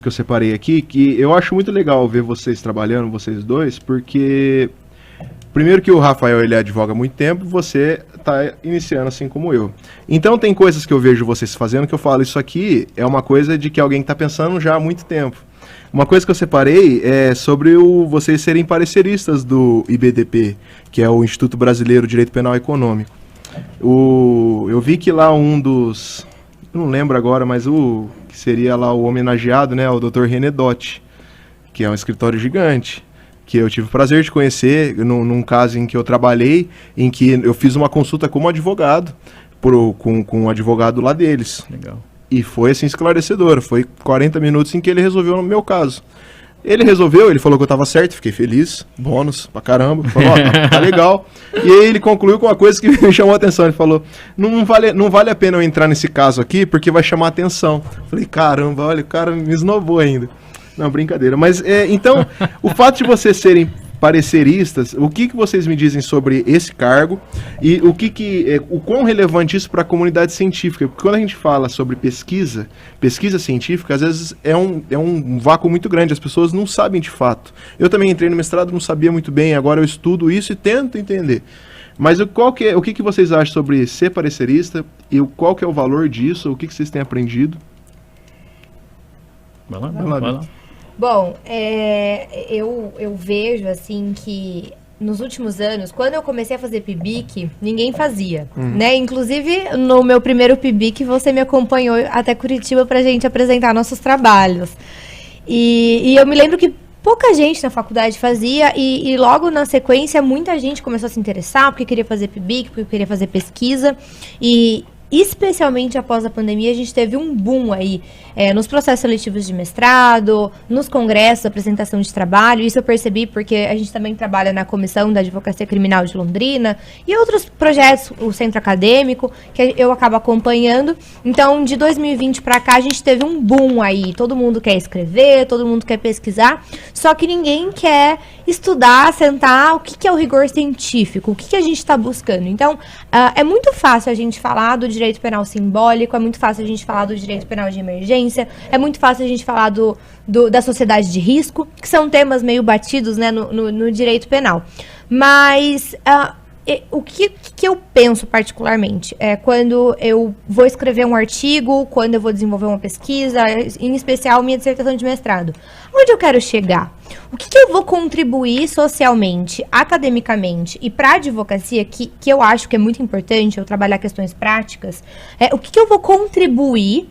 que eu separei aqui, que eu acho muito legal ver vocês trabalhando, vocês dois, porque primeiro que o Rafael, ele advoga há muito tempo, você está iniciando assim como eu. Então tem coisas que eu vejo vocês fazendo que eu falo, isso aqui é uma coisa de que alguém está pensando já há muito tempo. Uma coisa que eu separei é sobre vocês serem pareceristas do IBDP, que é o Instituto Brasileiro de Direito Penal Econômico. Eu vi que lá um dos... não lembro agora, mas que seria lá o homenageado, né, o Dr. René Dotti, que é um escritório gigante, que eu tive o prazer de conhecer num caso em que eu trabalhei, em que eu fiz uma consulta como advogado, com um advogado lá deles. Legal. E foi assim esclarecedor, foi 40 minutos em que ele resolveu no meu caso. Ele resolveu, ele falou que eu tava certo, fiquei feliz, bônus pra caramba, falou, tá legal. E aí ele concluiu com uma coisa que me chamou a atenção, ele falou, não vale a pena eu entrar nesse caso aqui, porque vai chamar a atenção. Falei, caramba, olha, o cara me esnobou ainda. Não, brincadeira. Mas, então, o fato de vocês serem pareceristas, o que vocês me dizem sobre esse cargo e o quão relevante isso para a comunidade científica? Porque quando a gente fala sobre pesquisa científica, às vezes é um vácuo muito grande, as pessoas não sabem de fato. Eu também entrei no mestrado, não sabia muito bem, agora eu estudo isso e tento entender. Mas o que vocês acham sobre ser parecerista e qual que é o valor disso, o que vocês têm aprendido? Vai lá. Bom, eu vejo assim que nos últimos anos, quando eu comecei a fazer PIBIC, ninguém fazia, né? Inclusive, no meu primeiro PIBIC, você me acompanhou até Curitiba pra gente apresentar nossos trabalhos. E eu me lembro que pouca gente na faculdade fazia e logo na sequência muita gente começou a se interessar porque queria fazer PIBIC, porque queria fazer pesquisa e especialmente após a pandemia, a gente teve um boom aí nos processos seletivos de mestrado, nos congressos, apresentação de trabalho. Isso eu percebi porque a gente também trabalha na Comissão da Advocacia Criminal de Londrina e outros projetos, o Centro Acadêmico, que eu acabo acompanhando. Então, de 2020 para cá, a gente teve um boom aí. Todo mundo quer escrever, todo mundo quer pesquisar, só que ninguém quer estudar, sentar, o que é o rigor científico, o que a gente está buscando. Então, é muito fácil a gente falar do direito penal simbólico, é muito fácil a gente falar do direito penal de emergência, é muito fácil a gente falar da sociedade de risco, que são temas meio batidos, né, no direito penal. Mas o que eu penso particularmente é quando eu vou escrever um artigo, quando eu vou desenvolver uma pesquisa, em especial minha dissertação de mestrado. Onde eu quero chegar? O que eu vou contribuir socialmente, academicamente e para a advocacia, que eu acho que é muito importante eu trabalhar questões práticas, o que eu vou contribuir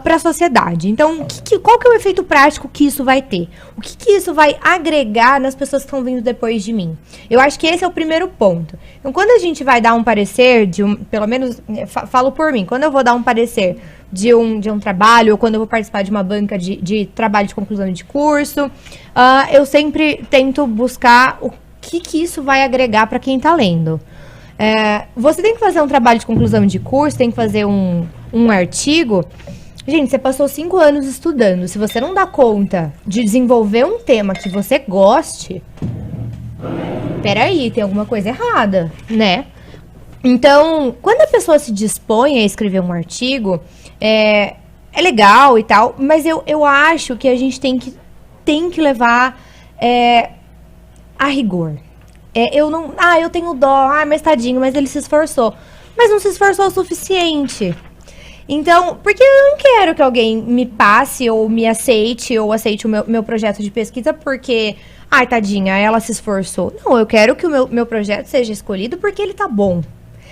para a sociedade. Então, qual que é o efeito prático que isso vai ter? O que isso vai agregar nas pessoas que estão vindo depois de mim? Eu acho que esse é o primeiro ponto. Então, quando a gente vai dar um parecer, pelo menos, falo por mim, quando eu vou dar um parecer de um trabalho, ou quando eu vou participar de uma banca de trabalho de conclusão de curso, eu sempre tento buscar o que isso vai agregar para quem está lendo. Você tem que fazer um trabalho de conclusão de curso, tem que fazer um artigo. Gente, você passou 5 anos estudando. Se você não dá conta de desenvolver um tema que você goste, peraí, tem alguma coisa errada, né? Então, quando a pessoa se dispõe a escrever um artigo, é legal e tal, mas eu acho que a gente tem que levar a rigor. Eu tenho dó, mas tadinho, mas ele se esforçou. Mas não se esforçou o suficiente. Então, porque eu não quero que alguém me passe ou me aceite ou aceite o meu projeto de pesquisa porque, tadinha, ela se esforçou. Não, eu quero que o meu projeto seja escolhido porque ele tá bom.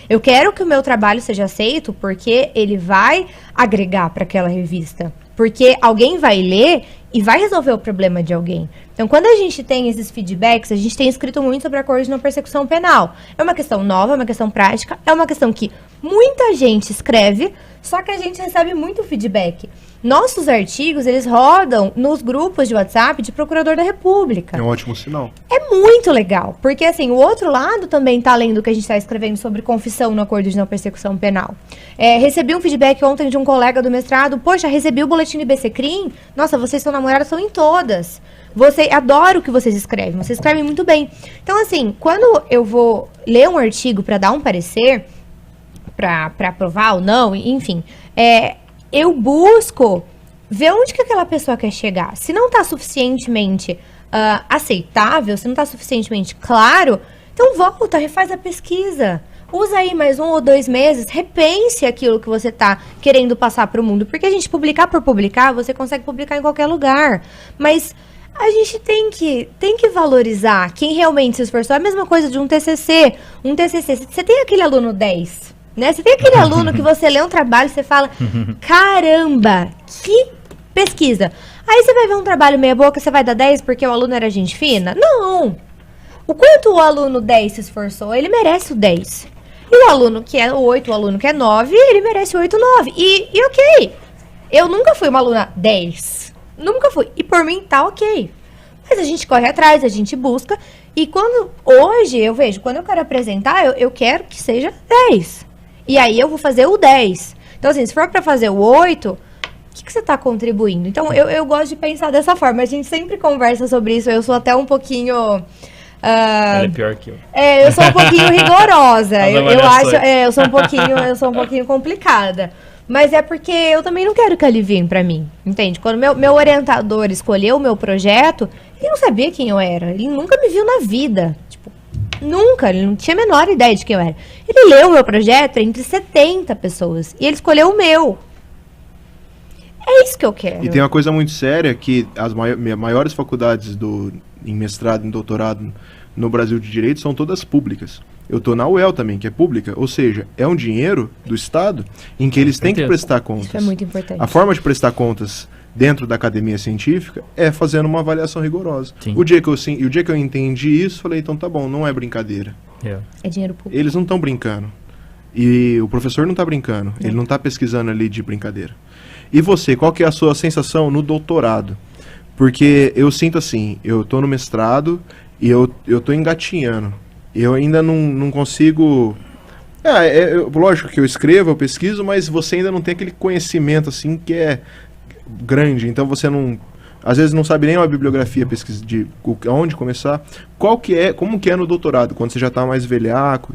Eu quero que o meu trabalho seja aceito porque ele vai agregar para aquela revista. Porque alguém vai ler e vai resolver o problema de alguém. Então, quando a gente tem esses feedbacks, a gente tem escrito muito sobre acordos de não persecução penal. É uma questão nova, é uma questão prática, é uma questão que muita gente escreve, só que a gente recebe muito feedback. Nossos artigos, eles rodam nos grupos de WhatsApp de Procurador da República. É um ótimo sinal. É muito legal, porque assim, o outro lado também está lendo o que a gente está escrevendo sobre confissão no acordo de não persecução penal. Recebi um feedback ontem de um colega do mestrado, poxa, recebi o boletim do IBCCRIM, nossa, vocês estão namoradas, estão em todas. Adoro o que vocês escrevem muito bem. Então assim, quando eu vou ler um artigo para dar um parecer, para aprovar ou não, enfim, eu busco Vê onde que aquela pessoa quer chegar. Se não tá suficientemente aceitável, se não tá suficientemente claro, então volta, refaz a pesquisa. Usa aí mais 1 ou 2 meses, repense aquilo que você tá querendo passar para o mundo. Porque a gente publicar por publicar, você consegue publicar em qualquer lugar. Mas a gente tem que valorizar quem realmente se esforçou. É a mesma coisa de um TCC. Um TCC, você tem aquele aluno 10, né? Você tem aquele aluno que você lê um trabalho e você fala, caramba, que pesquisa. Aí você vai ver um trabalho meia boca, você vai dar 10 porque o aluno era gente fina? Não! O quanto o aluno 10 se esforçou, ele merece o 10. E o aluno que é 8, o aluno que é 9, ele merece 8, 9. E ok, eu nunca fui uma aluna 10. Nunca fui. E por mim tá ok. Mas a gente corre atrás, a gente busca. E hoje eu vejo, quando eu quero apresentar, eu quero que seja 10. E aí eu vou fazer o 10. Então assim, se for pra fazer o 8, o que você tá contribuindo? Então eu gosto de pensar dessa forma. A gente sempre conversa sobre isso. Eu sou até um pouquinho... Ela é pior que eu. Eu sou um pouquinho rigorosa. Eu sou um pouquinho complicada. Mas é porque eu também não quero que aliviem pra mim, entende? Quando meu orientador escolheu o meu projeto, ele não sabia quem eu era. Ele nunca me viu na vida. Tipo, nunca. Ele não tinha a menor ideia de quem eu era. Ele leu o meu projeto entre 70 pessoas. E ele escolheu o meu. É isso que eu quero. E tem uma coisa muito séria, que as maiores faculdades em mestrado e doutorado no Brasil de Direito são todas públicas. Eu estou na UEL também, que é pública, ou seja, é um dinheiro do Estado em que eles têm que prestar contas. Isso é muito importante. A forma de prestar contas dentro da academia científica é fazendo uma avaliação rigorosa. Sim. O dia que eu entendi isso, falei, então tá bom, não é brincadeira. É dinheiro público. Eles não estão brincando. E o professor não está brincando. Ele não está pesquisando ali de brincadeira. E você, qual que é a sua sensação no doutorado? Porque eu sinto assim, eu estou no mestrado e eu estou engatinhando. Eu ainda não consigo... lógico que eu escrevo, eu pesquiso, mas você ainda não tem aquele conhecimento assim que é grande. Então você não... Às vezes não sabe nem uma bibliografia pesquisa de onde começar. Como que é no doutorado, quando você já está mais velhaco?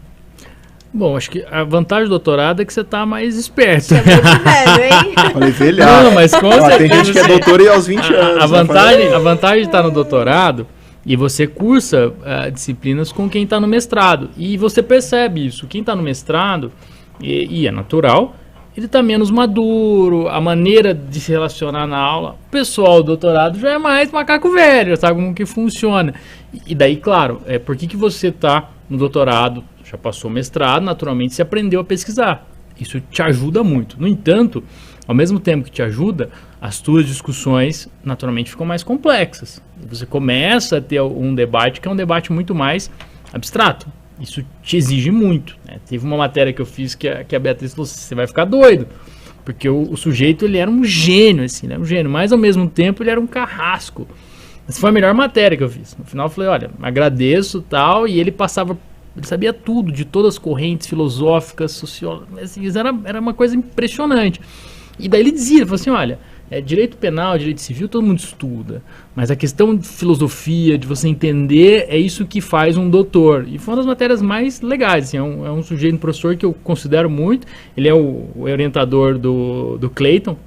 Bom, acho que a vantagem do doutorado é que você tá mais esperto. Você é muito velho, hein? Falei velhaco. Não, mas com certeza. Tem gente que é doutora e aos 20 anos. A vantagem de estar no doutorado, e você cursa disciplinas com quem está no mestrado. E você percebe isso. Quem está no mestrado, e é natural, ele está menos maduro, a maneira de se relacionar na aula. O pessoal do doutorado já é mais macaco velho, sabe como que funciona. E daí, claro, por que você está no doutorado, já passou o mestrado, naturalmente você aprendeu a pesquisar. Isso te ajuda muito. No entanto, ao mesmo tempo que te ajuda, as tuas discussões naturalmente ficam mais complexas. Você começa a ter um debate que é um debate muito mais abstrato. Isso te exige muito, né? Teve uma matéria que eu fiz que a Beatriz falou, você vai ficar doido. Porque o sujeito, ele era um gênio, assim, ele era um gênio, mas ao mesmo tempo ele era um carrasco. Essa foi a melhor matéria que eu fiz. No final eu falei, olha, agradeço tal, e ele sabia tudo, de todas as correntes filosóficas, sociológicas, era uma coisa impressionante. E daí ele falou assim, olha, direito penal, direito civil, todo mundo estuda, mas a questão de filosofia, de você entender, é isso que faz um doutor. E foi uma das matérias mais legais, assim, é um sujeito, um professor que eu considero muito, ele é o orientador do Clayton,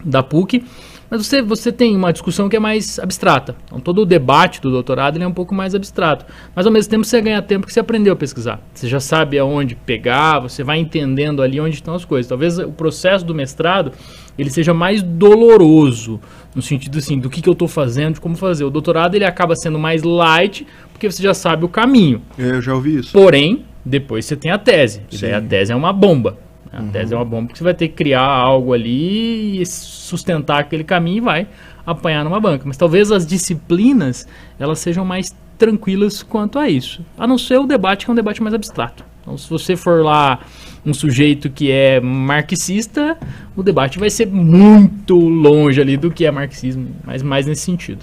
da PUC, mas você tem uma discussão que é mais abstrata. Então, todo o debate do doutorado ele é um pouco mais abstrato. Mas, ao mesmo tempo, você ganha tempo que você aprendeu a pesquisar. Você já sabe aonde pegar, você vai entendendo ali onde estão as coisas. Talvez o processo do mestrado ele seja mais doloroso, no sentido assim, do que eu estou fazendo, de como fazer. O doutorado ele acaba sendo mais light, porque você já sabe o caminho. Eu já ouvi isso. Porém, depois você tem a tese. E daí a tese é uma bomba. A tese é uma bomba porque você vai ter que criar algo ali e sustentar aquele caminho e vai apanhar numa banca. Mas talvez as disciplinas elas sejam mais tranquilas quanto a isso. A não ser o debate, que é um debate mais abstrato. Então, se você for lá um sujeito que é marxista, o debate vai ser muito longe ali do que é marxismo, mas mais nesse sentido.